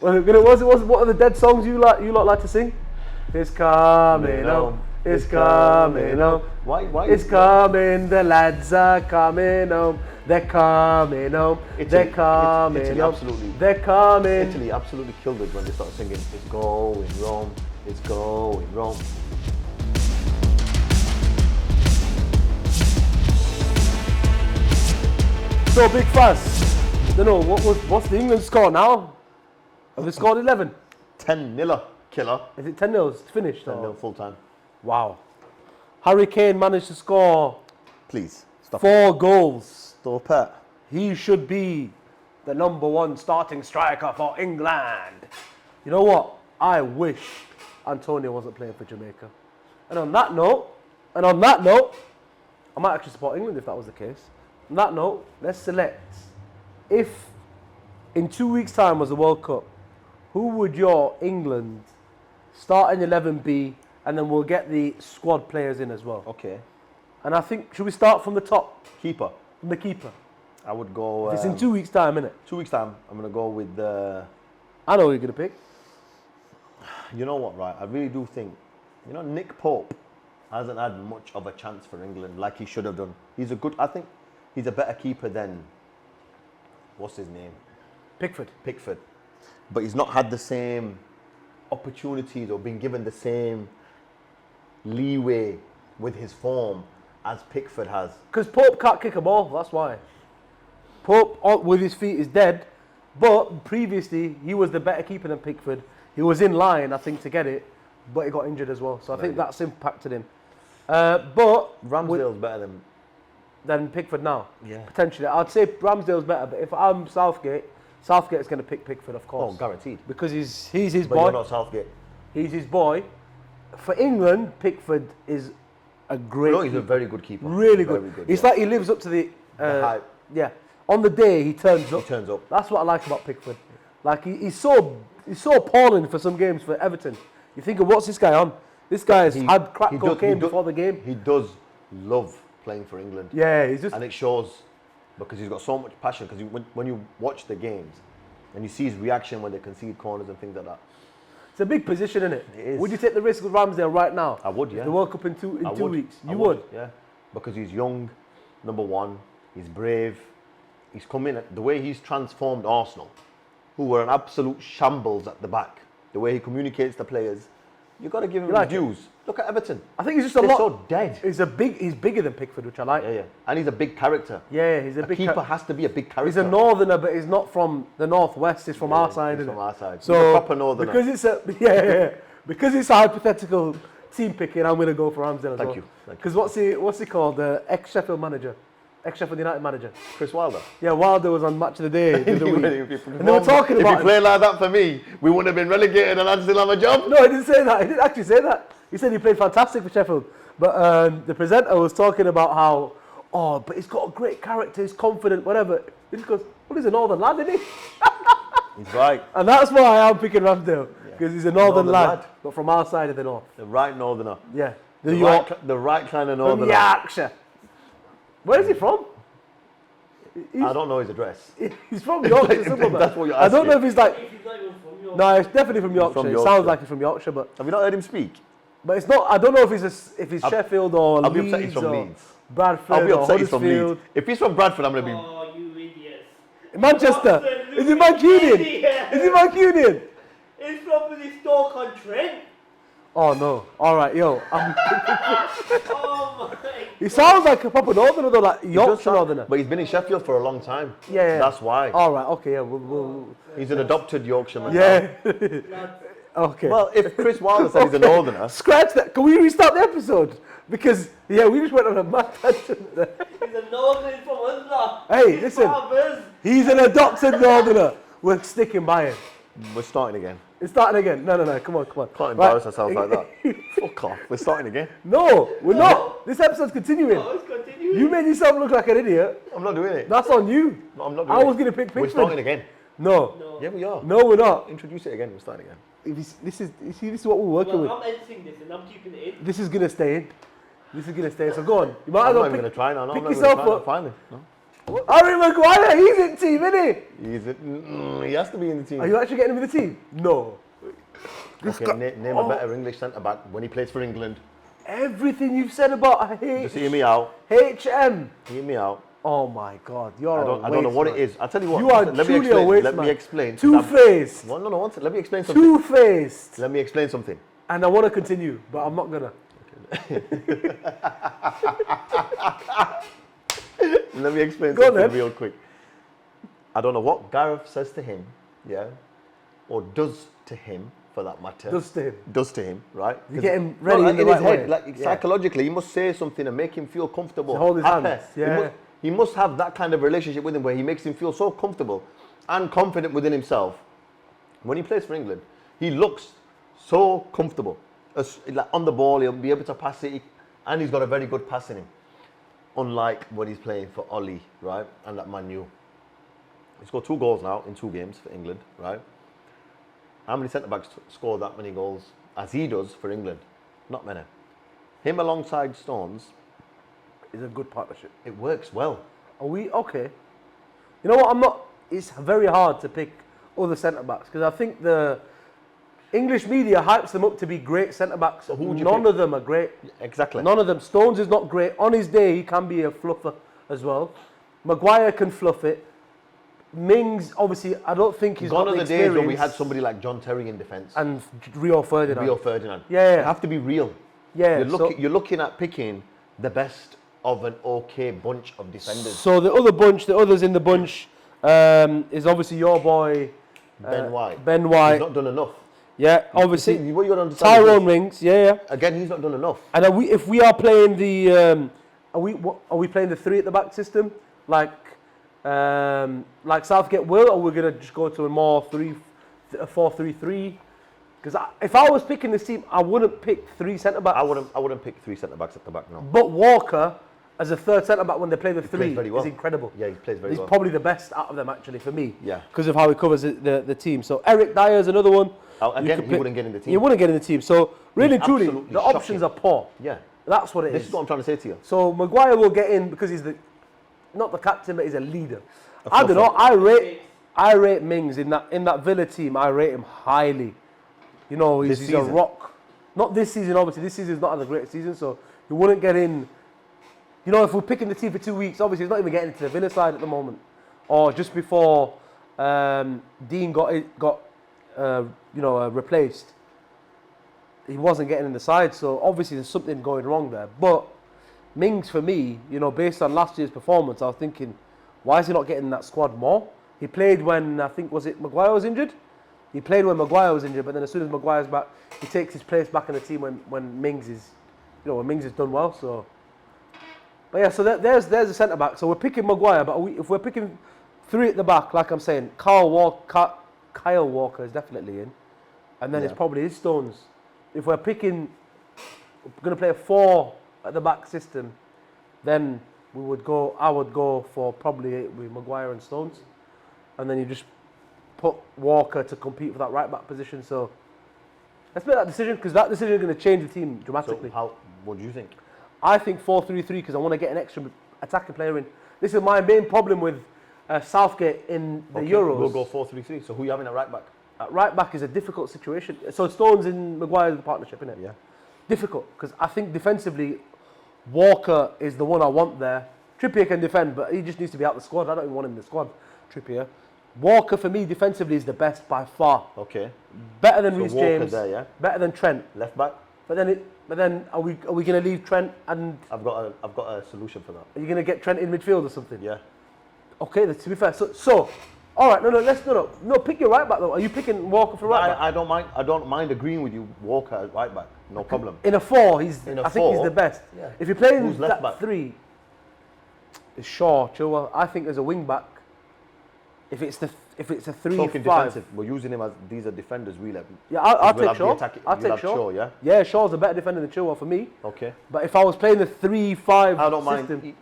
What are the dead songs you lot like to sing? It's coming home. It's coming home. Why? It's coming. The lads are coming home. They're coming home. They're coming Italy home. absolutely. They're coming. Italy absolutely killed us when they started singing. It's going Rome. It's going Rome. So big fuss. Don't know what's the England score now? Have they scored 11? 10-0 killer. Is it 10-0? It's finished. 10-0 full time. Wow. Harry Kane managed to score Please stop. 4 goals. Stop it. He should be the #1 starting striker for England. You know what? I wish Antonio wasn't playing for Jamaica. And on that note, I might actually support England if that was the case. On that note, let's select. If in 2 weeks' time was the World Cup, who would your England starting 11 be? And then we'll get the squad players in as well. Okay. And I think, should we start from the top? Keeper. From the keeper. I would go. It's in 2 weeks' time, isn't it? 2 weeks' time. I'm going to go with the. I know who you're going to pick. You know what, right? I really do think. Nick Pope hasn't had much of a chance for England like he should have done. I think he's a better keeper than. What's his name? Pickford. But he's not had the same opportunities or been given the same leeway with his form as Pickford has. Because Pope can't kick a ball, that's why. Pope, with his feet, is dead. But previously, he was the better keeper than Pickford. He was in line, I think, to get it. But he got injured as well. So I think that's impacted him. But Ramsdale's better than Pickford now. Yeah. Potentially. I'd say Ramsdale's better. But if I'm Southgate's going to pick Pickford, of course. Oh, guaranteed. Because he's his But boy. you're not Southgate. He's his boy. For England, Pickford is a great No, he's keeper. a very good keeper. Really good. It's like he lives up to the hype. Yeah. On the day he turns up. He turns up. That's what I like about Pickford. Like he's so appalling for some games for Everton. You think of what's this guy on? This guy has had crack cocaine before the game. He does love playing for England. Yeah, he's just. And it shows because he's got so much passion. Because when you watch the games and you see his reaction when they concede corners and things like that. It's a big position, isn't it? It is. Would you take the risk with Ramsdale right now? I would, yeah. The World Cup in two weeks. You would, yeah. Because he's young, #1. He's brave. He's come in. The way he's transformed Arsenal, who were an absolute shambles at the back. The way he communicates to players, you've got to give him his dues. Look at Everton. I think he's just They're so dead. He's bigger than Pickford, which I like. Yeah. And he's a big character. Yeah, he's a big keeper has to be a big character. He's a northerner, but he's not from the northwest. He's from our side, isn't it? From our side. So he's a proper northerner. Because it's a hypothetical team picking, I'm going to go for Ramsdale as well. Thank you. Because what's he called? The ex-Sheffield manager. Ex-Sheffield United manager. Chris Wilder. Yeah, Wilder was on Match of the Day the other week. And they were talking about if he played like that for me, we wouldn't have been relegated and I'd still have a job. No, he didn't say that. He didn't actually say that. He said he played fantastic for Sheffield. But the presenter was talking about how, but he's got a great character, he's confident, whatever. He just goes, well, he's a northern lad, isn't he? He's right. And that's why I'm picking Ramsdale. Because he's a northern lad, but from our side of the north. The right northerner. Yeah. The right kind of northerner. From Yorkshire. Where is he from? I don't know his address. He's from Yorkshire. That's what you're asking. I don't know if he's like. If he's not even from Yorkshire. No, it's definitely from Yorkshire. From It Yorkshire. sounds like he's from Yorkshire, but. Have you not heard him speak? But it's not. I don't know if he's Sheffield or I'll be Leeds upset he's from or Leeds. Bradford I'll be or upset he's from Huddersfield. Leeds. If he's from Bradford, I'm going to be... Oh, you idiots. Manchester. Is he Mancunian? Is he Mancunian? He's from the Stoke on Trent. Oh no. Alright, yo. Oh my. He sounds like a proper northerner though, like Yorkshire northerner. But he's been in Sheffield for a long time. Yeah. That's why. Alright, okay, yeah. We'll He's an adopted Yorkshireman. yeah. Okay. Well, if Chris Wilder said he's a northerner... Scratch that. Can we restart the episode? Because, yeah, we just went on a mad tangent there. He's a northern from Unla. Hey, listen. He's an adopted northerner. We're sticking by him. We're starting again. It's starting again. No. Come on. Can't embarrass ourselves like that. Fuck off. We're starting again. No, we're not. This episode's continuing. Oh, it's continuing. You made yourself look like an idiot. I'm not doing it. That's on you. No, I'm not doing I it. was going to pick Pickford. We're starting again. No. Yeah, we are. No, we're not. Introduce it again. We're starting again. This is what we're working with. I'm editing this and I'm keeping it in. This is going to stay in. So go on. You might I'm as well not even going to try now. No, pick I'm not yourself even up. trying to find it. No. Harry Maguire, he's in team, isn't He has to be in the team. he? Are you actually getting him in the team? No. Okay, name a better English centre back when he plays for England. Everything you've said about Just hear me out. HM. Hear me out. Oh my God, you're I don't know what it is. I'll tell you what. You are let me truly explain. a waste Let man. me explain. Two-faced. No, one second. Let me explain something. Two-faced. Let me explain something. And I want to continue, but I'm not gonna. Let me explain Go on, something then. real quick. I don't know what Gareth says to him, yeah, or does to him, for that matter. Does to him. Right? You get him ready No, in the his right head, way. like psychologically, he must say something and make him feel comfortable. To hold his happy. hands, yeah. He must have that kind of relationship with him where he makes him feel so comfortable and confident within himself. When he plays for England, he looks so comfortable. Like on the ball, he'll be able to pass it, and he's got a very good pass in him. Unlike when he's playing for Alli, right, and that Man U. He's scored 2 goals now in 2 games for England, right? How many centre-backs score that many goals as he does for England? Not many. Him alongside Stones Is a good partnership. it works well. Are we okay? You know what? It's very hard to pick other centre backs because I think the English media hypes them up to be great centre backs. So who would you None pick? of them are great. Exactly. None of them. Stones is not great. On his day, he can be a fluffer as well. Maguire can fluff it. Mings, obviously, I don't think he's Gone got are the the days when we experience. had somebody like John Terry in defence. And Rio Ferdinand. Rio Ferdinand. Yeah. You have to be real. Yeah. You're looking at picking the best of an okay bunch of defenders. So the others in the bunch is obviously your boy Ben White. Ben White. He's not done enough. Yeah, obviously. See, what you gotta understand is Tyrone Mings. Yeah. again, he's not done enough. And if we are playing the are we playing the 3 at the back system like Southgate will, or we're gonna just go to a more 4-3-3? Because if I was picking this team, I wouldn't pick 3 centre backs. I wouldn't pick 3 centre backs at the back now. But Walker as a 3rd centre back when they play the 3 plays very well. is incredible. Yeah, he plays very He's well. probably the best out of them actually for me. Yeah. Because of how he covers the team. So Eric Dyer's another one. Again, he wouldn't get in the team. He wouldn't get in the team. So really He's and truly, absolutely the options shocking. are poor. Yeah. That's what it is. This is what I'm trying to say to you. So Maguire will get in because he's not the captain, but he's a leader. A I don't know. fluffer. I rate Mings in that Villa team. I rate him highly. You know, he's a season? rock. Not this season, obviously. This season's not had a great season, so he wouldn't get in. You know, if we're picking the team for 2 weeks, obviously he's not even getting into the Villa side at the moment. Or just before Dean got replaced, he wasn't getting in the side. So obviously there's something going wrong there. But Mings, for me, you know, based on last year's performance, I was thinking, why is he not getting in that squad more? He played when, I think, was it Maguire was injured? He played when Maguire was injured, but then as soon as Maguire's back, he takes his place back in the team when Mings is, when Mings has done well. So, but yeah, so there's a centre back. So we're picking Maguire, but if we're picking 3 at the back, like I'm saying, Kyle Walker is definitely in, and then it's probably his Stones. If we're going to play a 4 at the back system, then I would go for probably with Maguire and Stones, and then you just put Walker to compete for that right back position. So let's make that decision, because that decision is going to change the team dramatically. So what do you think? I think 4-3-3 because I want to get an extra attacking player in. This is my main problem with Southgate in the Euros. We'll go 4-3-3. So who are you having at right back? At right back is a difficult situation. So Stones and Maguire is the partnership, isn't it? Yeah. Difficult, because I think defensively, Walker is the one I want there. Trippier can defend, but he just needs to be out the squad. I don't even want him in the squad, Trippier. Walker, for me, defensively is the best by far. Okay. Better than So Reece Walker James. there, yeah? Better than Trent. Left back? But then are we going to leave Trent and I've got a solution for that. are you going to get Trent in midfield or something? Yeah. Okay, to be fair. So all right, no, pick your right back though. Are you picking Walker for right back? I don't mind agreeing with you. Walker at right back, no problem. In a 4, I In a think he's 4, the best. yeah. If you're playing Who's left that back? 3, it's Shaw, Chillwell. I think as a wing back, if it's a 3-5, Talking defensive, we're using him as these are defenders really. yeah, I'll We'll take have the Shaw. attack- I'll you'll take have Shaw. Shaw, yeah? Yeah, Shaw's a better defender than Chillwell for me. Okay. But if I was playing the 3-5 I don't system, mind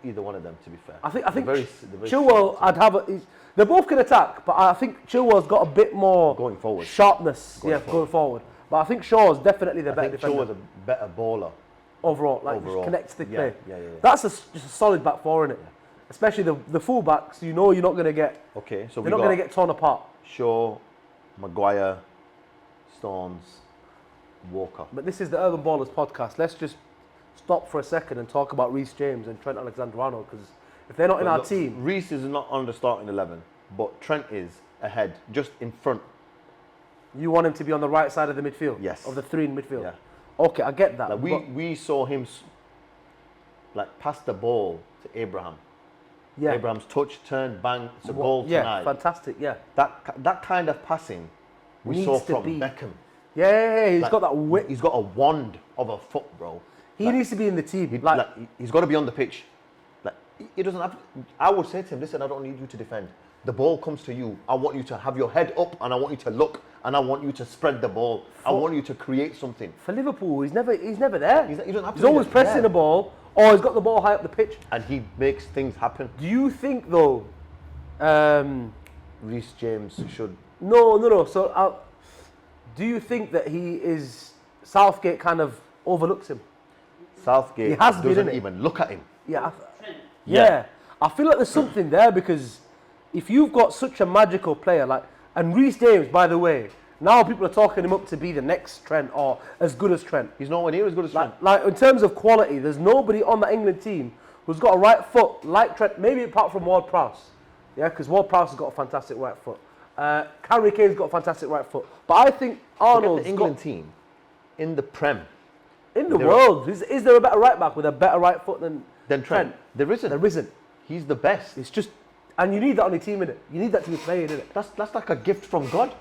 either one of them, to be fair. I think They're very Chillwell, I'd have they both can attack, but I think Chillwell's got a bit more Going forward. sharpness, Going going forward. But I think Shaw's definitely the I better think defender Shaw was a better baller. overall. Like overall. just connects the Yeah, play. yeah. That's just a solid back 4, isn't it? especially the fullbacks. You know you're not going to get. Okay, so They're we not got going to get torn apart. Shaw, Maguire, Stones, Walker. But this is the Urban Ballers podcast. Let's just stop for a second and talk about Reece James and Trent Alexander-Arnold, because if they're not in But our look, team, Reece is not on the starting 11, but Trent is ahead, just in front. you want him to be on the right side of the midfield. Yes. Of the three in midfield. Yeah. Okay, I get that. Like but we saw him like pass the ball to Abraham. yeah. Abraham's touch, turn, bang, it's a goal Yeah, tonight. fantastic. Yeah. That kind of passing we Needs saw to from be. Beckham. Yeah, he's Like, got that whip. He's got a wand of a foot, bro. He Like, needs to be in the team. he's got to be on the pitch. Like he doesn't have. I would say to him, listen, I don't need you to defend. The ball comes to you. I want you to have your head up, and I want you to look, and I want you to spread the ball. I want you to create something. for Liverpool, he's never there. He doesn't have to He's be always there. pressing the ball, or he's got the ball high up the pitch. And he makes things happen. Do you think though? Reece James should. No. So, do you think that Southgate kind of overlooks him? Southgate He has been, doesn't innit? even look at him. Yeah. Trent. Yeah. I feel like there's something there, because if you've got such a magical player and Reece James, by the way, now people are talking him up to be the next Trent or as good as Trent. He's nowhere near as good as Trent. Like in terms of quality, there's nobody on the England team who's got a right foot like Trent, maybe apart from Ward-Prouse. Yeah, because Ward-Prouse has got a fantastic right foot. Harry Kane's got a fantastic right foot. But I think Arnold's the England team in the Prem in the world. Is there a better right back with a better right foot than Trent. There isn't. There isn't. He's the best. It's just, and you need that on your team, innit? You need that to be playing, innit? That's like a gift from God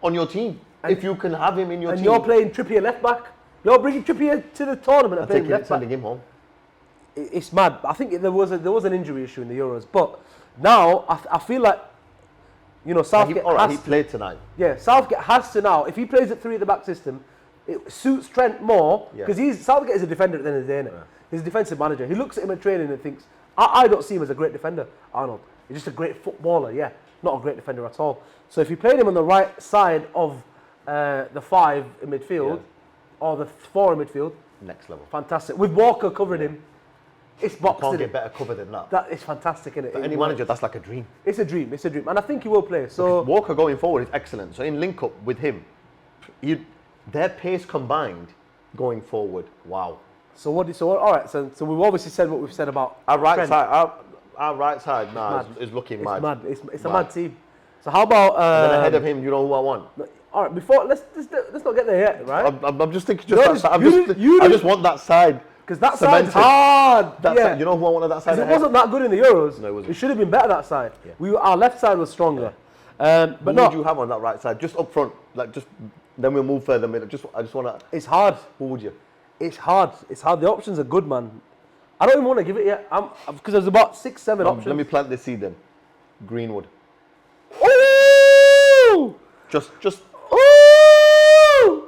on your team. If you can have him in your And team. you're playing Trippier left back. You're bringing Trippier to the tournament and I'm playing taking left it, back. sending him home. It's mad. I think there was an injury issue in the Euros, but now I feel like, Southgate He has played tonight. Yeah, Southgate has to now. If he plays at 3 at the back system, it suits Trent more, because Southgate is a defender at the end of the day, innit? He's a defensive manager. He looks at him at training and thinks, I don't see him as a great defender, Arnold. He's just a great footballer, yeah, not a great defender at all. So if you played him on the right side of the 5 in midfield, or the 4 in midfield, Next level. fantastic. With Walker covering him, it's boxed. Can't innit? get better cover than that. That is fantastic, innit? For any manager, that's like a dream. It's a dream. And I think he will play. So Walker going forward is excellent. So in link up with him, their pace combined going forward, wow. all right. So we've obviously said what we've said about Our right Trent. side, our right side now mad. is looking It's mad. mad. It's a mad team. So how about And then ahead of him, you know who I want? all right, before let's not get there yet, right? I'm just thinking No, that side. I just want that side. Because that cemented. side's hard. That yeah. side, you know who I want on that side? 'Cause it ahead? wasn't that good in the Euros. No, it wasn't. It should have been better that side. Yeah. Our left side was stronger. Who But no, would you have on that right side? Just up front, then we'll move further middle. I just want to. it's hard. Who would you? It's hard. The options are good, man. I don't even want to give it yet. Because there's about 6, 7 options. Let me plant the seed then. Greenwood. Ooh! Just Ooh!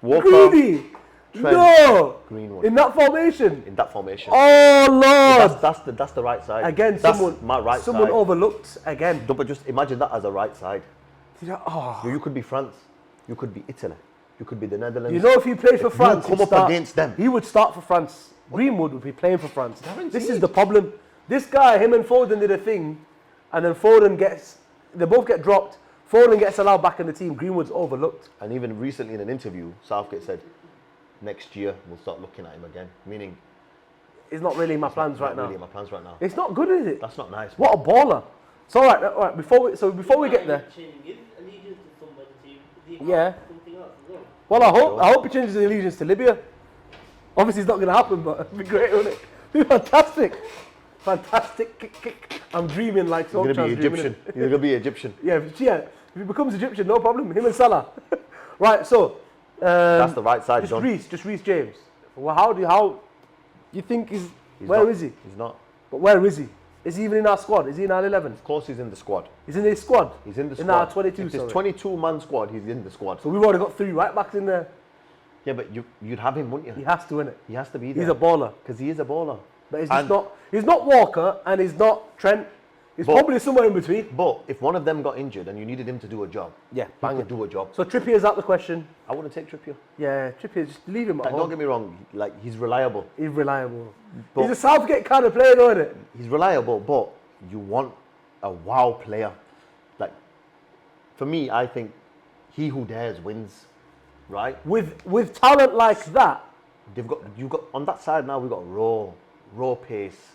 Walker. Greedy. Trent, No. Greenwood. In that formation. In that formation. Oh Lord. That's the right side. Again, that's someone my right someone side. overlooked again. No, but just imagine that as a right side. Oh. You could be France. You could be Italy. You could be the Netherlands. You know, if he played for If you France, come he'd up start- against them. he would start for France. Greenwood would be playing for France. Guaranteed. This is the problem. This guy, him and Foden did a thing, and then they both get dropped. Foden gets allowed back in the team. Greenwood's overlooked. And even recently in an interview, Southgate said, next year we'll start looking at him again. Meaning, It's not really in my plans right not now. really in my plans right now. It's not good, is it? That's not nice. What a baller. So all right. Before we get there, Changing his allegiance to somebody to do Yeah. something else as well. well, I hope he changes his allegiance to Libya. Obviously, it's not going to happen, but it'd be great, wouldn't it? It'd be fantastic kick. I'm dreaming like You're Solskjaer's going to be dreaming, Egyptian. innit? You're going to be Egyptian. Yeah, if he becomes Egyptian, no problem. Him and Salah. Right, so That's the right side, John. Just Reece James. Well, how you think where not. is he? He's not. But where is he? Is he even in our squad? Is he in our 11? Of course, he's in the squad. He's in his squad. He's in the squad. In our 22. If there's Sorry. 22-man squad, he's in the squad. So we've already got 3 right backs in there. Yeah, but you'd have him, wouldn't He you? has to win it. He has to be there. He's a baller. Because he is a baller. But he's not Walker and he's not Trent. It's But- probably somewhere in between. But if one of them got injured and you needed him to do a job, Yeah, he bang could it. do a job. So Trippier's out the question. I wouldn't take Trippier. Yeah, Trippier, just leave him at Like, home. don't get me wrong, like he's reliable. He's reliable. But- He's a Southgate kind of player, though, isn't it? He's reliable, but you want a wow player. Like, for me, I think he who dares wins, right? With talent like that, You've got on that side now. We've got raw pace,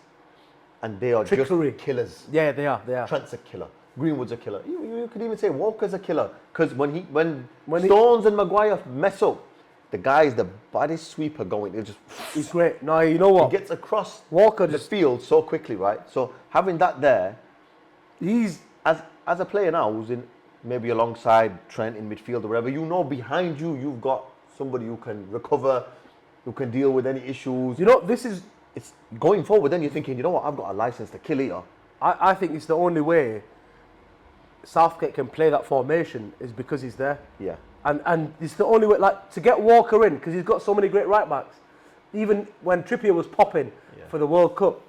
and they are Trickery. just killers. yeah, they are. Trent's a killer. Greenwood's a killer. You could even say Walker's a killer because when he- Stones and Maguire mess up, the guy is the baddest sweeper going. It just He's great. No, you know he what? gets across Walker the just field so quickly, right? So having that there, he's as a player now who's in maybe alongside Trent in midfield or whatever, you know behind you you've got somebody who can recover, who can deal with any issues. you know this is. It's going forward. Then you're thinking, you know what? I've got a license to kill here. I think it's the only way Southgate can play that formation is because he's there. Yeah. And it's the only way, like, to get Walker in, because he's got so many great right backs. Even when Trippier was popping for the World Cup,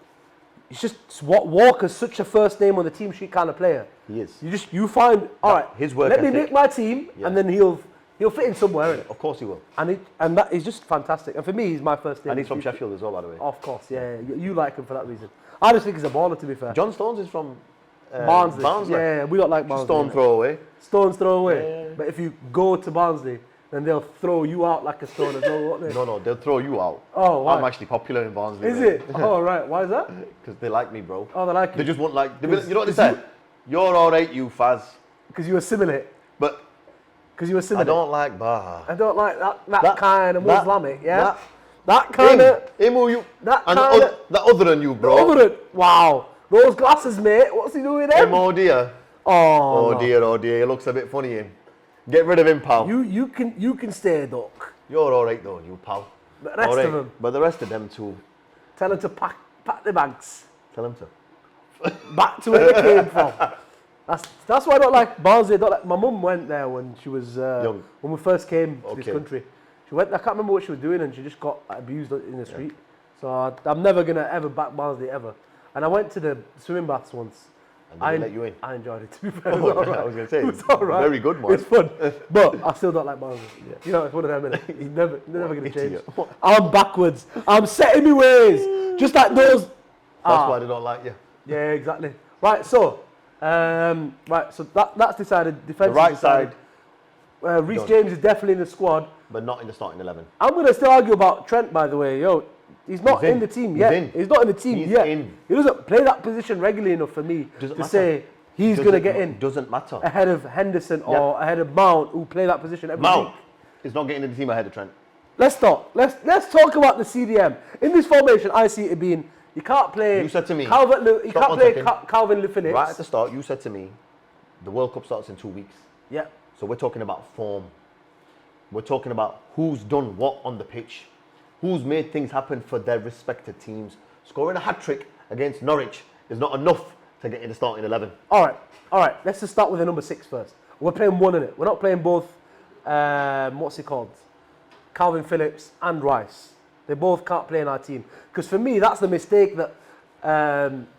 it's just what Walker's such a first name on the team sheet kind of player. He is. You find, all right, his work let me ethic. make my team, Yeah. and then he'll fit in somewhere. Innit? Of course he will. And that is just fantastic. And for me, he's my first name. And he's from on the team Sheffield as well, by the way. sheet. Of course, yeah. You like him for that reason. I just think he's a baller, to be fair. John Stones is from Barnsley. Barnsley. Yeah, we don't like Barnsley. Stone innit? throw away. Stones throw away. Yeah. But if you go to Barnsley, then they'll throw you out like a stone as well, won't they? No, they'll throw you out. Oh, why? I'm actually popular in Barnsley. Is it? Oh, right. Why is that? Because they like me, bro. Oh, they like They you. just want like, you know what they Because said? You're alright, you Faz. Because you assimilate. But Because you I assimilate. don't like Baha. I don't like that kind of that- Muslimic, yeah? that- That kind of... Him who you, That and kinda- the other than you, bro. Other than... Wow. Those glasses, mate. What's he doing with them? Him, oh dear. Oh, Oh no. dear, oh dear. He looks a bit funny, him. Get rid of him, pal. You can stay, Doc. You're alright though, you pal. But the rest Alright. of them, But the rest of them too. tell them to pack the bags Tell them to. back to where they came from. That's why I don't like Barnsley. I don't like, my mum went there when she was Young. when we first came to this Okay. country. She went. I can't remember what she was doing, and she just got abused in the street. So I'm never gonna ever back Barnsley ever. And I went to the swimming baths once. And they let you in. I enjoyed it. To be fair, Oh, it was all I right. was going to say, It was all right. very good, man. It's fun, but I still don't like Barnsley. You know, it's one of them. Innit? You're never gonna change. idiot. What? I'm backwards. I'm setting my ways, just like those. That's why they don't like you. Yeah, exactly. Right, so that's decided. The Defense right decided. side, Reece done. James is definitely in the squad. but not in the starting 11. I'm gonna still argue about Trent, by the way. He's not He's in in. the team He's yet. in. He's not in the team He's yet. in. He doesn't play that position regularly enough for me Doesn't to matter. say he's gonna get in Doesn't matter. ahead of Henderson or ahead of Mount, who play that position every Mount week. is not getting in the team ahead of Trent. Let's talk. Let's talk about the CDM. In this formation, I see it being you can't play. You said to me- You Stop can't one play second. Calvin Phillips. Right at the start, you said to me, the World Cup starts in 2 weeks. Yeah. So we're talking about form. We're talking about who's done what on the pitch, who's made things happen for their respective teams. Scoring a hat-trick against Norwich is not enough to get in the starting 11. All right. Let's just start with the number 6 first. We're playing one in it. We're not playing both. What's it called? Calvin Phillips and Rice. They both can't play in our team. Because for me, that's the mistake that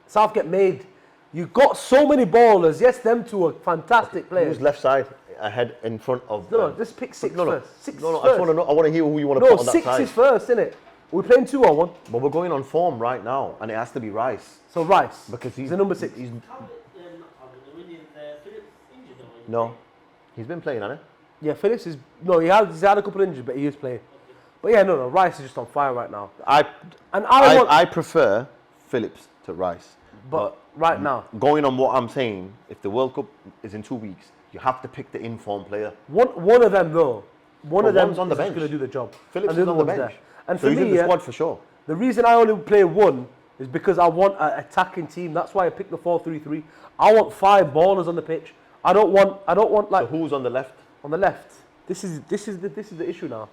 Southgate made. You've got so many ballers. Yes, them two are fantastic players. Who's left side ahead in front of? No, just pick 6 no, first. Six no, I first. just want to know. I want to hear who you want to No, put on that 6 side. is first, isn't it? We're playing 2 or 1. But we're going on form right now, and it has to be Rice So Rice. because he's the number 6. He's, Not Calvert-Lewin, is Phillips injured or? no, he's been playing, hasn't Yeah, Phillips is... No, he's had a couple of injuries, but he is playing. But yeah, no, Rice is just on fire right now. he? I And I prefer Phillips to Rice. But right now, Going on what I'm saying, if the World Cup is in 2 weeks, you have to pick the in-form player. one of them though, one But of them one's on the is just bench. going to do the job. Phillips and is the on other the one's bench. there. And So for he's in me, the yeah, squad for sure. the reason I only play 1 is because I want an attacking team. That's why I picked the 4-3-3. I want 5 ballers on the pitch. I don't want So like who's on the left? on the left. This is the issue now.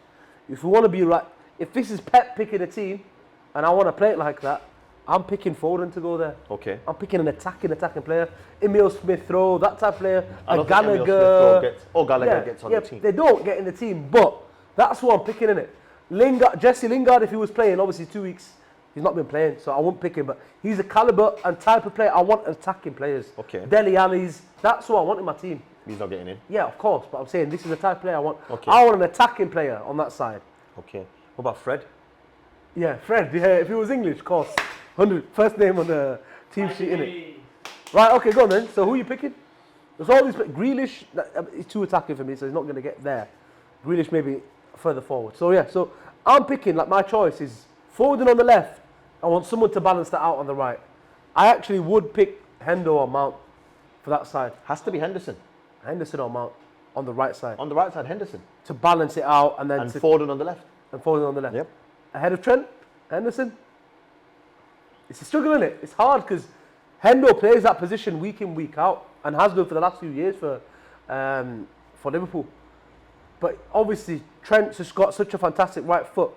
If we want to be right, if this is Pep picking a team, and I want to play it like that, I'm picking Foden to go there. Okay. I'm picking an attacking player. Emile Smith-Rowe, that type of player. I A don't think Emile Gallagher. Smith-Rowe Gallagher gets on the team. They don't get in the team, but that's what I'm picking in it. Lingard, Jessie Lingard, if he was playing, obviously 2 weeks, He's not been playing, so I won't pick him. But he's a caliber and type of player. I want attacking players. Okay. Dele Alli's. That's who I want in my team. He's not getting in. Yeah, of course. But I'm saying this is the type of player I want. Okay. I want an attacking player on that side. Okay. What about Fred? Yeah, Fred. Yeah, if he was English, of course. 100. First name on the team sheet, innit? Right, okay, go on then. So who are you picking? There's all these. Grealish, he's too attacking for me, so he's not going to get there. Grealish maybe further forward. So yeah, so I'm picking, like my choice is Foden on the left. I want someone to balance that out on the right. I actually would pick Hendo or Mount for that side. Has to be Henderson. Henderson or Mount on the right side. On the right side, Henderson. To balance it out and then And Foden on the left. and Foden on the left. Yep. Ahead of Trent, Henderson. It's a struggle, isn't it? It's hard because Hendo plays that position week in, week out and has done for the last few years for Liverpool. But obviously, Trent's just got such a fantastic right foot.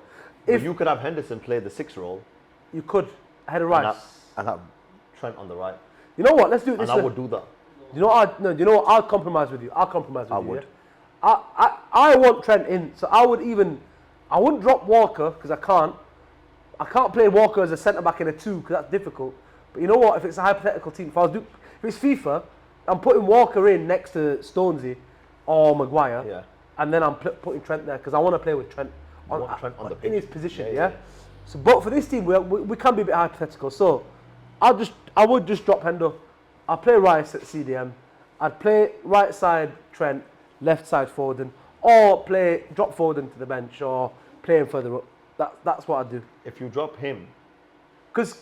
If you could have Henderson play the 6 role You could, ahead of Rice. and have Trent on the right. You know what? Let's do it this And I way. would do that. You know what? You know what? I'll compromise with you. I'll compromise with I you. would. Yeah? I want Trent in, so I wouldn't drop Walker because I can't play Walker as a centre back in a 2 because that's difficult. But you know what? If it's a hypothetical team, if it's FIFA, I'm putting Walker in next to Stonesy or Maguire, Yeah. and then I'm putting Trent there because I want to play with Trent You want Trent on the in pitch. his position. Yeah, Yeah. yeah. So, but for this team, we can be a bit hypothetical. So, I would just drop Hendo. I'll play Rice at CDM. I'd play right side Trent, left side Foden, or drop Foden to the bench, or play him further up. That's what I'd do. If you drop him, Because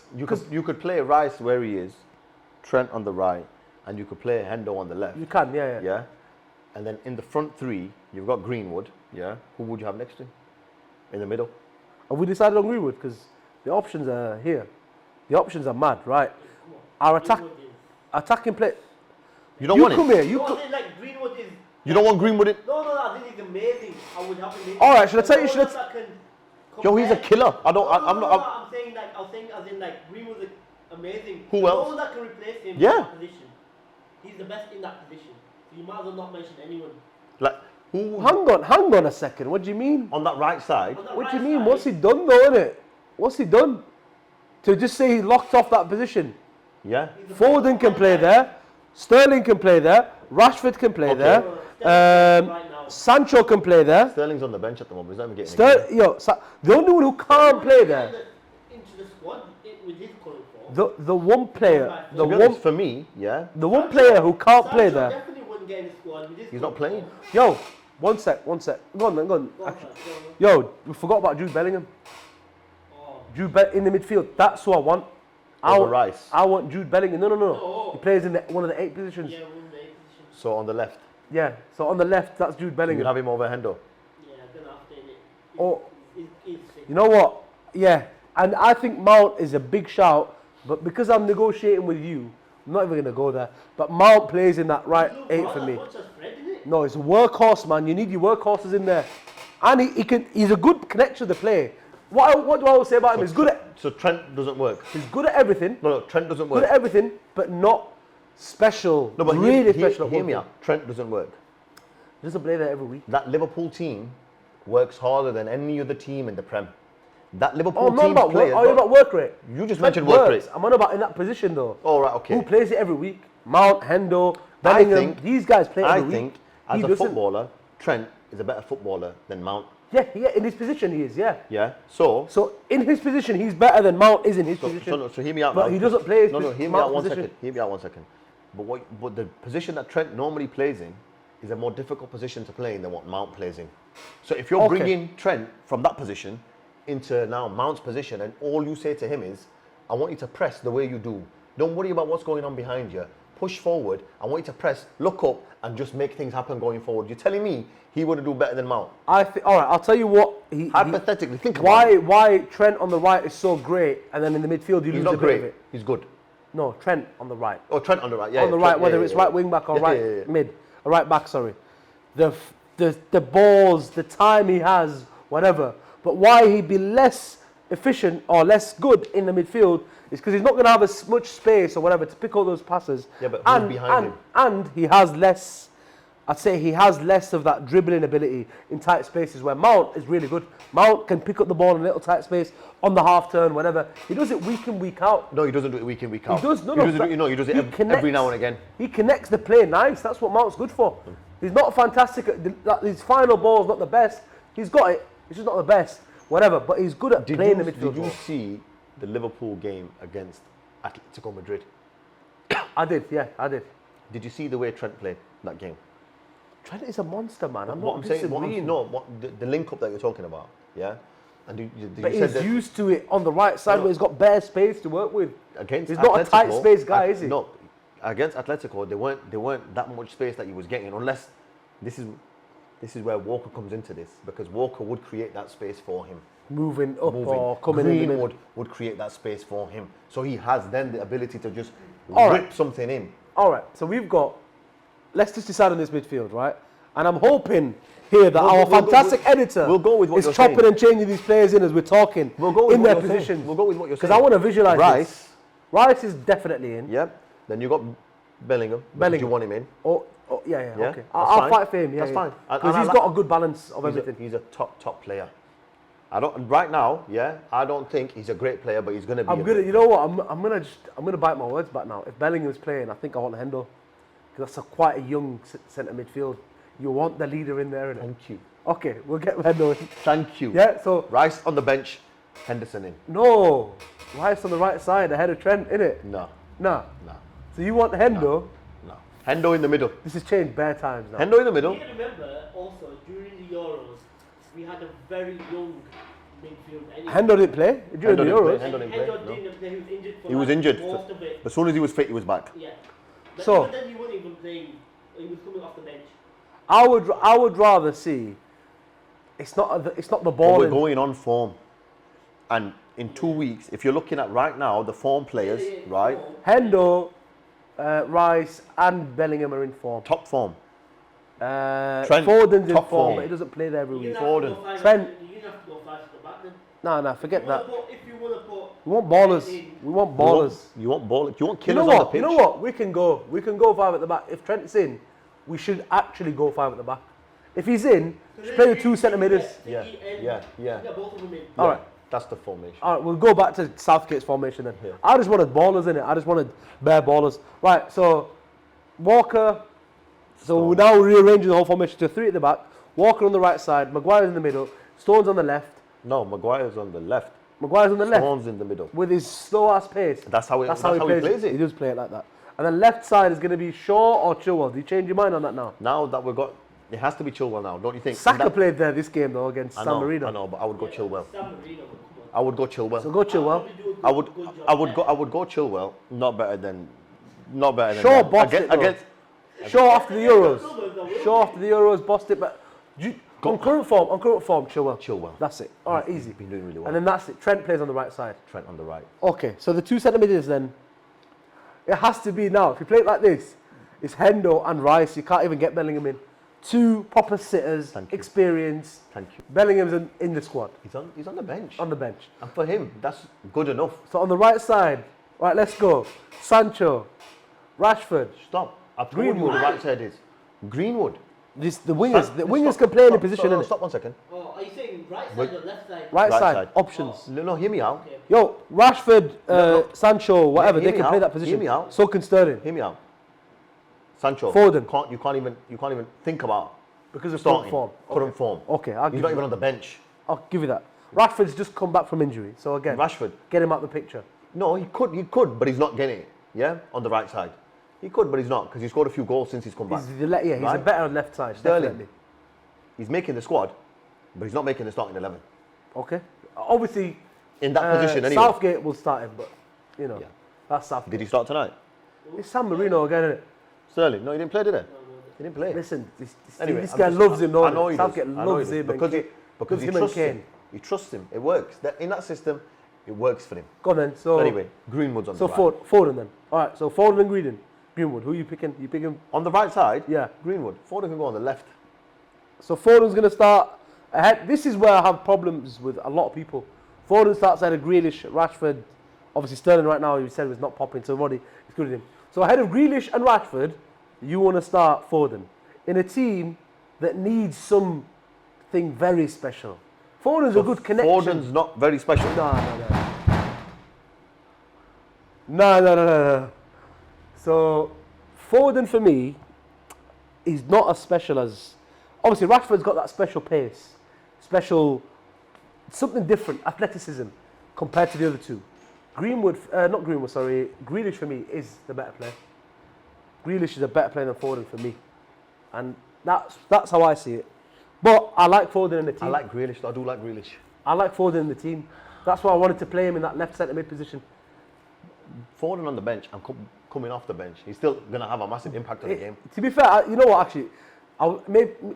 you could play Rice where he is, Trent on the right, and you could play Hendo on the left. you can, yeah. Yeah. And then in the front 3, you've got Greenwood. Yeah. Who would you have next to him? In the middle. Have we decided on Greenwood? Because the options are here. The options are mad, right? Our attacking play. You don't You want come him. here. You No, come. I think like Greenwood is. You don't want Greenwood in. No, I think he's amazing. I would have him in. All right, should I tell you- No should I one that can Yo, he's a compare. killer. I'm No, not. I'm saying like, as in like Greenwood's amazing. Who No else? one that can replace him Yeah. in that position. He's the best in that position. So you might as well not mention anyone. Like who Hang on a second. What do you mean? on that right side? On that What do you right mean? side, What's he done though, innit? What's he done? To just say he locked off that position. Yeah. he's the Foden best can right play back. there. Sterling can play there. Rashford can play Okay. there. Sterling's right now. Sancho can play there. Sterling's on the bench at the moment. He's not even getting. The only one who can't play there, Into the squad with his current form. the one player, To the To be one, honest, for me, yeah, the one player who can't play Sancho there. definitely wouldn't get in the squad with his he's not current playing. form. Yo, one sec. Go on then, go on. Go on, Actually, go on. yo, we forgot about Jude Bellingham. Oh. In the midfield. That's who I want. Over Rice. I want Jude Bellingham. No. No. He plays in one of the 8 positions. Yeah, wouldn't make position. So on the left, Yeah. So on the left, that's Jude you would Bellingham. have him over Hendo. Yeah, gonna have to in it. Oh. He's sick. You know what? Yeah. And I think Mount is a big shout, but because I'm negotiating with you, I'm not even going to go there. But Mount plays in that right Look, 8 not for as me. much as Fred, is it? No, it's a workhorse, man. You need your workhorses in there. And he's a good connector to the play. What do I always say about him? He's good at So Trent doesn't work. everything. No, Trent doesn't Good work. at everything, but not special. No, but really special. at hear one me thing. out. Trent doesn't work. He doesn't play there every week. That Liverpool team works harder than any other team in the Prem. That Liverpool Oh, I'm not team about work. players. Oh, you're about work rate. You just Trent mentioned work works. rate. I'm on about in that position though. Oh, right, okay. Who plays it every week? Mount, Hendo, Bellingham. These guys play every I week. think He as a doesn't. footballer, Trent is a better footballer than Mount. Yeah, in his position he is. Yeah. Yeah. So So in his position he's better than Mount is in his position. so hear me out. But now. he doesn't play his No, hear me Mount out one position. second. Hear me out 1 second. But the position that Trent normally plays in is a more difficult position to play in than what Mount plays in. So if you're Okay. bringing Trent from that position into now Mount's position, and all you say to him is, I want you to press the way you do. Don't worry about what's going on behind you. Push forward. I want you to press, look up, and just make things happen going forward. You're telling me he would do better than Mount? All right, I'll tell you what. Hypothetically, think about it. Why Trent on the right is so great, and then in the midfield you He's lose a not bit of great. it. He's good. No, Trent on the right. Oh, Trent on the right. Yeah, on the yeah, right, Trent, whether yeah, it's yeah, right yeah. wing back or Yeah, right yeah, yeah. mid, or right back. Sorry, the balls, the time he has, whatever. But why he'd be less efficient or less good in the midfield is because he's not going to have as much space or whatever to pick all those passes. Yeah, but who's behind him? And he has less I'd say he has less of that dribbling ability in tight spaces where Mount is really good. Mount can pick up the ball in a little tight space on the half turn, whenever. He does it week in, week out. No, he doesn't do it week in, week out. He does, He does it every now and again. He connects the play nice. That's what Mount's good for. He's not fantastic at his final ball's not the best. He's got it. He's just not the best. Whatever. But he's good at playing the midfield. Did you see the Liverpool game against Atletico Madrid? I did. Yeah, I did. Did you see the way Trent played that game? Trent is a monster, man. What I'm saying, the link up that you're talking about, yeah. And but he's used to it on the right side where he's got bare space to work with. He's not a tight space guy, is he? No, against Atletico, they weren't that much space that he was getting. Unless this is where Walker comes into this, because Walker would create that space for him. Moving up or coming in. Greenwood would create that space for him, so he has then the ability to just rip something in. All right, so we've got. Let's just decide on this midfield, right? And I'm hoping here that our fantastic editor is chopping and changing these players in as we're talking in their positions. We'll go with what you're saying. Because I want to visualise this. Rice is definitely in. Yep. Then you got Bellingham. Do you want him in? Oh, yeah. Okay. I'll fight for him. Yeah, that's fine. Because he's got a good balance of everything. He's a top player. Right now, I don't think he's a great player, but he's going to be. You know what? I'm gonna bite my words back now. If Bellingham's playing, I think I want Hendo. That's quite a young centre midfield. You want the leader in there, innit? Thank you. Okay, we'll get Hendo in. Thank you. Yeah, so Rice on the bench, Henderson in. No, Rice on the right side ahead of Trent, innit? No. So you want Hendo? No. Hendo in the middle. This has changed bare times now. Hendo in the middle. You remember also during the Euros, we had a very young midfield. Hendo didn't play during the Euros. Hendo didn't play. He was injured. He was injured. Most of it. As soon as he was fit, he was back. Yeah. But So even then, he wasn't even playing. He was coming off the bench. I would rather see. It's not the ball. But we're going on form, and in 2 weeks, if you're looking at right now the form players, right? Hendo, Rice, and Bellingham are in form. Top form. Trent, Trent, Foden's in top form, form. but he doesn't play there every week. Foden. Trent. You have to go 5 to the back then. No, forget that. If you want to put. We want ballers. We want ballers. You want ballers. You want You killers know on the what? pitch. You know what? We can go 5 at the back. If Trent's in, we should actually go 5 at the back. If he's in, just play the 2 centimeters. Yeah. Both of them in. All right. That's the formation. All right, we'll go back to Southgate's formation then. Yeah. I just wanted ballers in it. I just wanted bare ballers. Right, so Walker. So we're now rearranging the whole formation to 3 at the back. Walker on the right side. Maguire's in the middle. Stones on the left. No, Maguire's on the left. Maguire's on the left. Stones in the middle. With his slow ass pace. That's how he plays it. He does play it like that. And then left side is going to be Shaw or Chillwell. Do you change your mind on that now? Now that we've got, it has to be Chillwell now, don't you think? Saka played there this game though against San Marino. I know, but I would go Chilwell. San Marino. I would go Chilwell. So go Chilwell. I would go Chilwell. Not better than Shaw bossed it though. Shaw after the Euros. Shaw after the Euros bossed it, but on current form, Chilwell. That's it. All right, easy. Been doing really well. And then that's it. Trent plays on the right side. Trent on the right. Okay, so the 2 centimeters then. It has to be now. If you play it like this, it's Hendo and Rice. You can't even get Bellingham in. 2 proper sitters, experienced. Thank you. Bellingham's in the squad. He's on the bench. On the bench. And for him, that's good enough. So on the right side, right, let's go. Sancho, Rashford. Stop. I've told you who the right side is. Greenwood. The wingers can play in a position. No, stop 1 second. Oh, are you saying right side or left side? Right side, options. No, hear me out. Okay. Yo, Rashford, Sancho, whatever, they can play that position. Hear me out. So can Sterling. Hear me out. Sancho. Foden. You can't even think about Because of starting. current form. Okay, He's not even on the bench. I'll give you that. Rashford's just come back from injury, so again, Rashford. get him out the picture. No, he could, but he's not getting it. Yeah, on the right side. He could, but he's not, because he's scored a few goals since he's come back. He's a better on left side. Sterling. Definitely. He's making the squad, but he's not making the starting 11. Okay. Obviously, In that position, anyway. Southgate will start him, but Yeah. that's Southgate. Did he start tonight? It's San Marino again, isn't it? Sterling? No, he didn't play, did he? He didn't play. Listen, this Anyway, guy loves him, I know he does. Southgate I know loves he him. does. Because he him and trusts Kane. him. He trusts him. It works. In that system, it works for him. Go on then. So Anyway, Greenwood's on the right. Foden then. All right. So Foden and Greenwood. Who are you picking? You picking? On the right side, Yeah. Greenwood. Foden can go on the left. So Foden's going to start ahead. This is where I have problems with a lot of people. Foden starts ahead of Grealish, Rashford. Obviously Sterling right now, you said, was not popping, so Roddy excluded him. So ahead of Grealish and Rashford, you want to start Foden. in a team that needs something very special. Foden's a good connection. Foden's not very special. No. So, Foden for me is not as special as... Obviously, Rashford's got that special pace, something different, athleticism, compared to the other two. Grealish for me is the better player. Grealish is a better player than Foden for me. And that's how I see it. But I like Foden in the team. I like Grealish, I do like Grealish. I like Foden in the team. That's why I wanted to play him in that left centre mid position. Foden on the bench and coming off the bench, he's still going to have a massive impact on the game. To be fair, you know what, actually,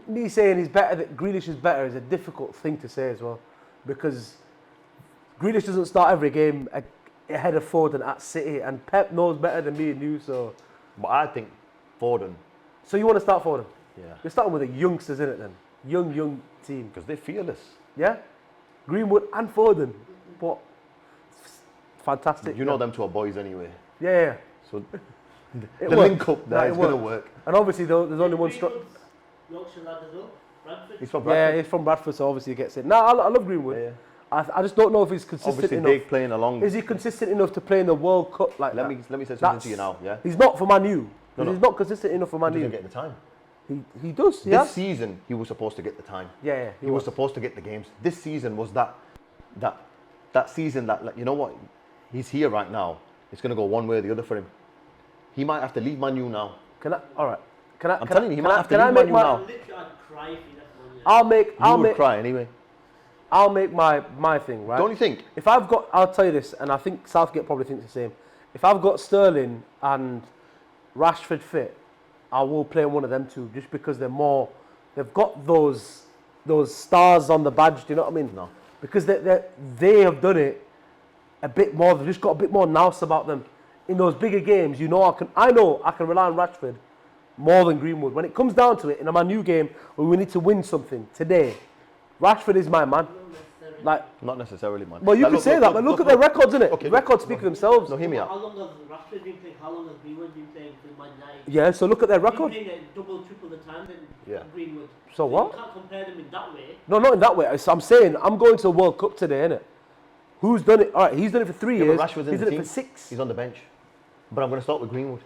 me saying he's better, that Grealish is better is a difficult thing to say as well. Because Grealish doesn't start every game ahead of Foden at City, and Pep knows better than me and you, so... But I think Foden... So you want to start Foden? Yeah. You're starting with the youngsters, in it then? Young team. Because they're fearless. Yeah? Greenwood and Foden. What? Fantastic. You know them two are boys anyway. Yeah. So the link up there is going to work. And obviously there's only one strike. Yorkshire lad as well. Bradford. He's from Bradford. Yeah, he's from Bradford, so obviously he gets it. No, I love Greenwood. Yeah. I just don't know if he's consistent Obviously enough. big playing along. Is he consistent enough to play in the World Cup like let that? me say something to you now, yeah? He's not for Man U. No. He's not consistent enough for Man He U. doesn't get the time. He does, yeah. This season, he was supposed to get the time. Yeah. He was supposed to get the games. This season was that season that, like, you know what? He's here right now. It's going to go one way or the other for him. He might have to leave Man U now. I'm telling you, he might have to leave Man U now. Literally, I'd cry if he left Man U. I'll would cry anyway. I'll make my thing, right? Don't you think? I'll tell you this, and I think Southgate probably thinks the same. If I've got Sterling and Rashford fit, I will play one of them two, just because they've got those stars on the badge. Do you know what I mean? No. Because they have done it a bit more. They've just got a bit more nous about them. In those bigger games, I know I can rely on Rashford more than Greenwood. When it comes down to it, in a Man U game where we need to win something today, Rashford is my man. Not necessarily, man. Well, you could say that, but look at their records, innit? Okay, records speak for themselves. No, hear me out. How long has Rashford been playing? How long has Greenwood been playing for Man United? Yeah, so look at their record. He's playing at double, triple the time than Greenwood. So what? You can't compare them in that way. No, not in that way. I'm saying I'm going to the World Cup today, innit? Who's done it? All right, he's done it for 3 years. Rashford's in He's the done team. it for 6. He's on the bench. But I'm going to start with Greenwood.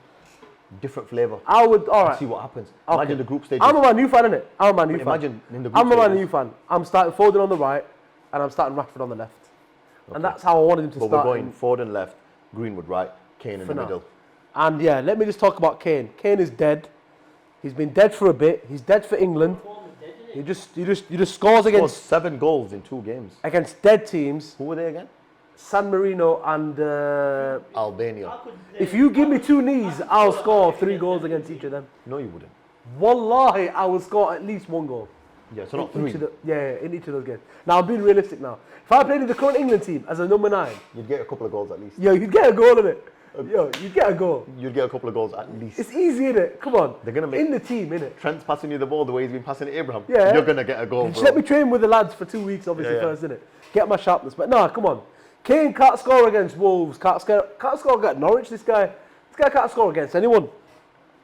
Different flavour. All right. See what happens. Okay. Imagine the group stage. I'm a Man U fan, innit? I'm a Man U fan. Imagine in the group I'm a Man stages. U fan. I'm starting Foden on the right, and I'm starting Rashford on the left. Okay. And that's how I wanted him to But start. we're going Foden left, Greenwood right, Kane in the now. middle. And yeah, let me just talk about Kane. Kane is dead. He's been dead for a bit. He's dead for England. He just scores Scored against 7 goals in 2 games. dead teams. Who were they again? San Marino and Albania. if you give me 2 knees, I'll score 3 goals against each of them. No, you wouldn't. Wallahi, I will score at least 1 goal. Yeah, so not in 3. each of in each of those games. Now I'm being realistic now. If I played in the current England team as a number 9, You'd get a couple of goals at least. you'd get a goal in it. You'd get a goal. You'd get a couple of goals at least. It's easy, innit? Come on. They're gonna make in the team, innit? Trent's passing you the ball the way he's been passing it Abraham. Yeah. You're going to get a goal, Just bro. let me train with the lads for 2 weeks, obviously, Yeah. first, innit? Get my sharpness. But no, come on. Kane can't score against Wolves. Can't score against Norwich, this guy. This guy can't score against anyone.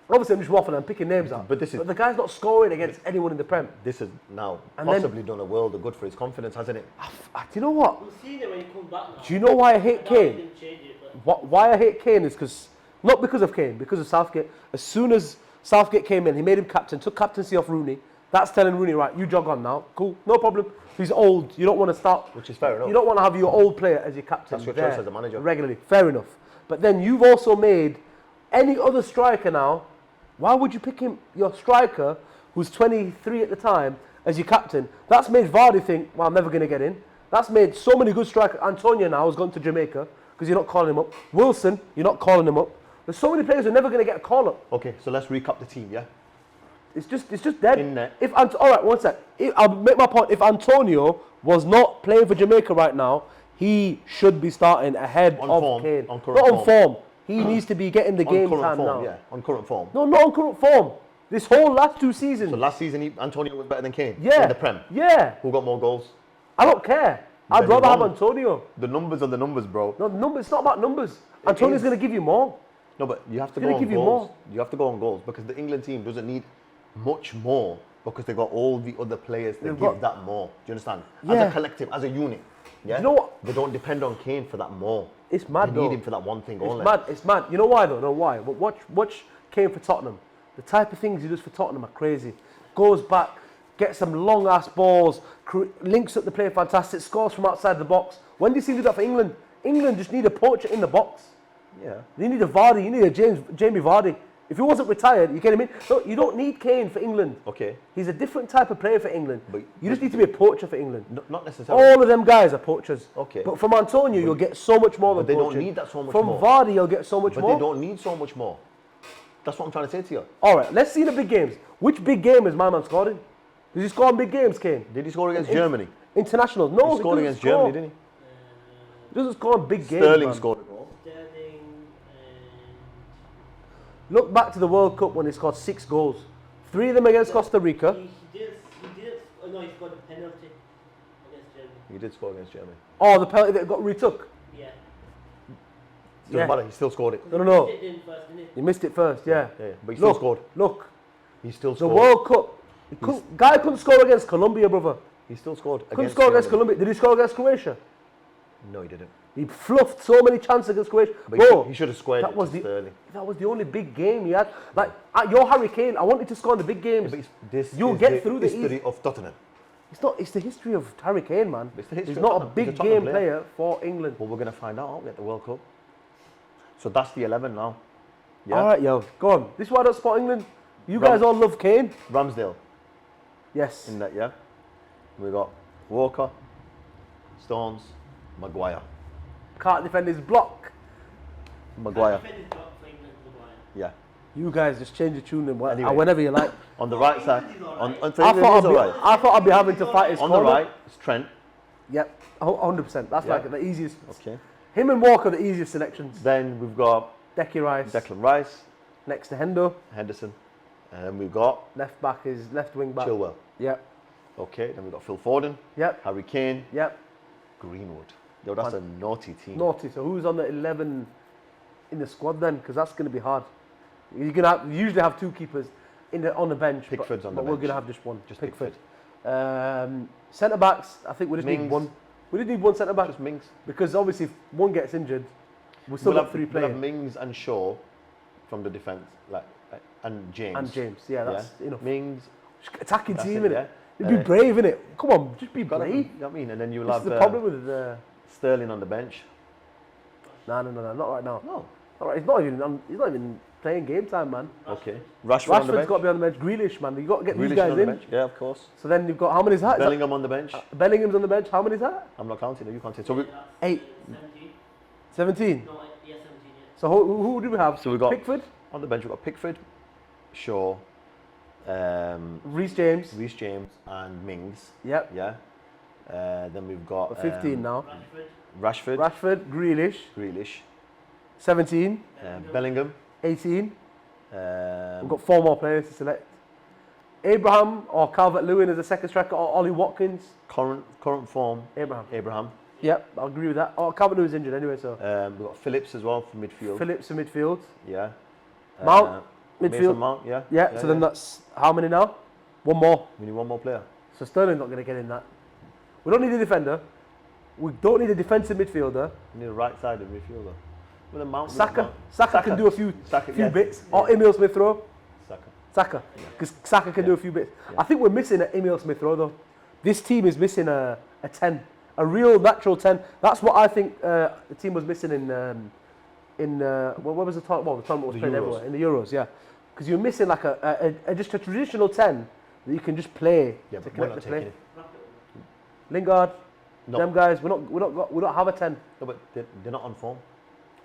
Obviously, I'm just waffling and picking names out. But the guy's not scoring against anyone in the Prem. This has now And possibly done a world of good for his confidence, hasn't it? Do you know what? We'll see it when he comes back now. Do you know why I hate I doubt he Kane? can change it, but Why I hate Kane is not because of Kane, because of Southgate. As soon as Southgate came in, he made him captain, took captaincy off Rooney. That's telling Rooney, right, you jog on now. Cool, no problem. He's old. You don't want to start. Which is fair enough. You don't want to have your old player as your captain. That's your there choice as a manager. regularly. Fair enough. But then you've also made any other striker now. Why would you pick your striker, who's 23 at the time, as your captain? That's made Vardy think, well, I'm never going to get in. That's made so many good strikers. Antonio now has gone to Jamaica because you're not calling him up. Wilson, you're not calling him up. There's so many players who are never going to get a call up. Okay, so let's recap the team, yeah? It's just dead. In net. All right, one sec. I'll make my point. If Antonio was not playing for Jamaica right now, he should be starting ahead On of form, Kane. on current not on form. form. He needs to be getting the On game current time form, now. yeah. On current form. No, not on current form. This whole last 2 seasons. So last season, Antonio was better than Kane? Yeah. In the Prem? Yeah. Who got more goals? I don't care. I'd Then rather you're have wrong. Antonio. The numbers are the numbers, bro. No, numbers. It's not about numbers. Antonio's is. going to give you more. No, but you have to Gonna go on give you goals. more. You have to go on goals because the England team doesn't need much more because they got all the other players that They've give got- that more. Do you understand? Yeah. As a collective, as a unit. Yeah. You know what? They don't depend on Kane for that more. It's mad They though. need him for that one thing It's only. mad. It's mad. You know why though? No, why? But watch Kane for Tottenham. The type of things he does for Tottenham are crazy. Goes back, gets some long ass balls, links up the play fantastic, scores from outside the box. When do you see him do that for England? England just need a poacher in the box. Yeah. You need a Vardy. You need a Jamie Vardy. If he wasn't retired, you get him in. No, you don't need Kane for England. Okay. He's a different type of player for England. But- you just need to be a poacher for England. Not necessarily. All of them guys are poachers. Okay. But from Antonio, you'll get so much more than But they don't poaching. need that so much from more. Vardy, you'll get so much But more. they don't need so much more. That's what I'm trying to say to you. All right, let's see the big games. Which big game is my man scored in? Does he score in big games, Kane? Did he score against Germany? Internationals? No, He scored doesn't against score. Germany, didn't he? He doesn't score in big games. Sterling man. scored a goal. Sterling Look back to the World Cup when he scored 6 goals. 3 of them against Costa Rica. he did. Oh no, he scored a penalty against Germany. He did score against Germany. Oh, the penalty that got retook. Yeah. Doesn't matter, he still scored it. No. He did it first, didn't he? You missed it first, yeah. Yeah, but he still Look, scored. Look, He still the scored. World Cup. Guy couldn't score against Colombia, brother. He still scored. Couldn't score against Germany. Colombia. Did he score against Croatia? No, he didn't. He fluffed so many chances against Croatia. But Bro, he should have squared that it was to the Sterling. that was the only big game he had. Like your Harry Kane, I wanted to score in the big games. But this You'll is get the through the history of Tottenham. It's not. It's the history of Harry Kane, man. It's the history He's of not a Tottenham. He's a big Tottenham game player. player for England. Well, we're going to find out, aren't we, at the World Cup. So that's the 11 now. Yeah. All right, yo, go on. This is why I don't support England. You guys all love Kane. Ramsdale Yes. in that, yeah. We got Walker, Stones, Maguire. Can't defend his block. Maguire, Defended block for England, Maguire. yeah. You guys just change the tune and Anyway. whenever you like. On the right side, England is all on right. for I England, thought, he's all right. I thought I'd be having to fight his On the corner. right, it's Trent. Yep, 100%. That's Yeah. like the easiest. Okay. Him and Walker, the easiest selections. Then we've got Decky Rice Declan Rice, next to Hendo. Henderson, and we've got Left back is left wing back. Chillwell. Yep, Okay, then we've got Phil Foden, yep, Harry Kane, yep. Greenwood. Yo, that's a naughty team. Naughty. So who's on the 11 in the squad then? Because that's going to be hard. You're gonna have, you usually have 2 keepers on the bench. Pickford's on the but we're bench. going to have just one. Just Pickford. Centre backs. I think we just need Mings. one. We just need one centre back Just Mings. because obviously if one gets injured, we still We'll got 3 we'll have players. Mings and Shaw from the defence, and James. And James. Yeah, that's enough. Mings. Attacking That's team, it, innit? yeah. You'd be brave, innit? Come on, just be Got it, brave. you know what I mean? And then you'll This have is the problem with Sterling on the bench. No, not right now. No. Not right. He's not even playing game time, man. Okay. Rashford on the Rashford's bench. got to be on the bench. Grealish, man. You got to get these Grealish guys on the in. bench. Yeah, of course. So then you've got how many is that? Is that- Bellingham on the bench. Bellingham's on the bench. How many is that? I'm not counting. You counting? So we. 8, 17. 17. No, yeah, 17, yeah. So who do we have? So we got Pickford, on the bench. We've got Pickford, Shaw, Reece James. Reece James, and Mings. Yep. Yeah. Then we've got 15 now. Rashford. Rashford, Rashford, Grealish. Grealish, 17, Bellingham. 18. Um, We've got 4 more players to select. Abraham or Calvert-Lewin as a second striker, or Ollie Watkins. current form. Abraham. Abraham. Yep, I'll agree with that. Oh, Calvert-Lewin's injured anyway, so We've got Phillips as well for midfield. Phillips in midfield. Yeah. Mount, Mason midfield. Mount. Yeah. Yeah, so then that's how many now? 1 more. we need one more player. So Sterling's not going to get in that. We don't need a defender. We don't need a defensive midfielder. We need a right sided midfielder. With a Mount. Saka can do a few Saka, few yeah. bits. Yeah. Or Emile Smith Rowe. Saka. Because Saka can do a few bits. Yeah. I think we're missing an Emile Smith Rowe though. This team is missing a 10, a real natural 10. That's what I think the team was missing in where was the tournament? Well, the tournament was The played Euros. everywhere in the Euros, yeah. Because you're missing like a just a traditional 10 that you can just play Yeah, to but we're connect not the play. taking it. Lingard, No. them guys, we don't have a 10. No, but they're not on form.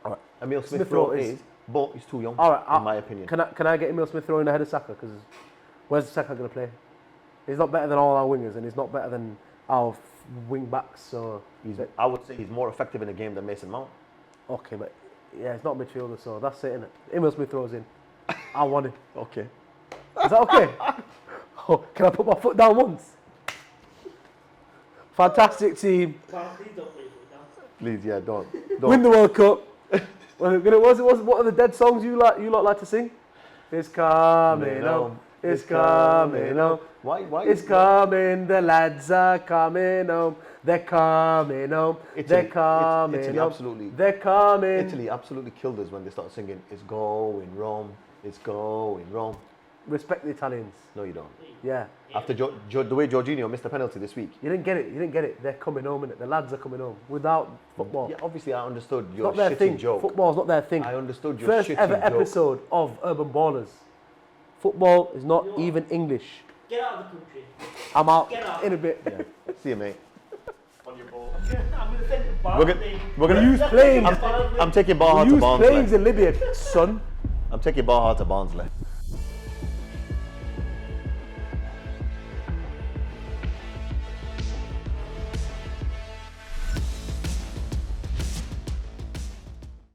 All right. Emile Smith Smith Rowe Rowe is- is, but he's too young, All right, in my opinion. Can I get Emile Smith Rowe in ahead of Saka? Because where's Saka going to play? He's not better than all our wingers, and he's not better than our wing backs. So I would say he's more effective in the game than Mason Mount. okay, but yeah, it's not midfielder, so that's it, innit? Emile Smith Rowe's in. I want him. Okay. Is that okay? Oh, can I put my foot down once? Fantastic team. Well, please don't play for that. Please, yeah, don't. Win the World Cup. What are the dead songs you lot like to sing? It's coming home. It's coming home. Why? It's coming. The lads are coming home. They're coming home. They're coming Italy home. absolutely. They're coming. Italy absolutely killed us when they started singing, "It's going Rome, it's going Rome." Respect the Italians. No, you don't. Yeah. After the way Jorginho missed the penalty this week. You didn't get it. You didn't get it. They're coming home, innit? The lads are coming home without football. Yeah, obviously I understood It's your not their shitty thing. joke. Football's not their thing. I understood your First shitty ever joke. episode of Urban Ballers. Football is not You know what? even English. Get out of the country. I'm out Get out. in a bit. Yeah. See you, mate. On your ball. I'm going to send you We're gonna- we're gonna use planes. I'm taking Barha to Use planes Barnsley. in Libya, son. I'm taking Barha to Barnsley.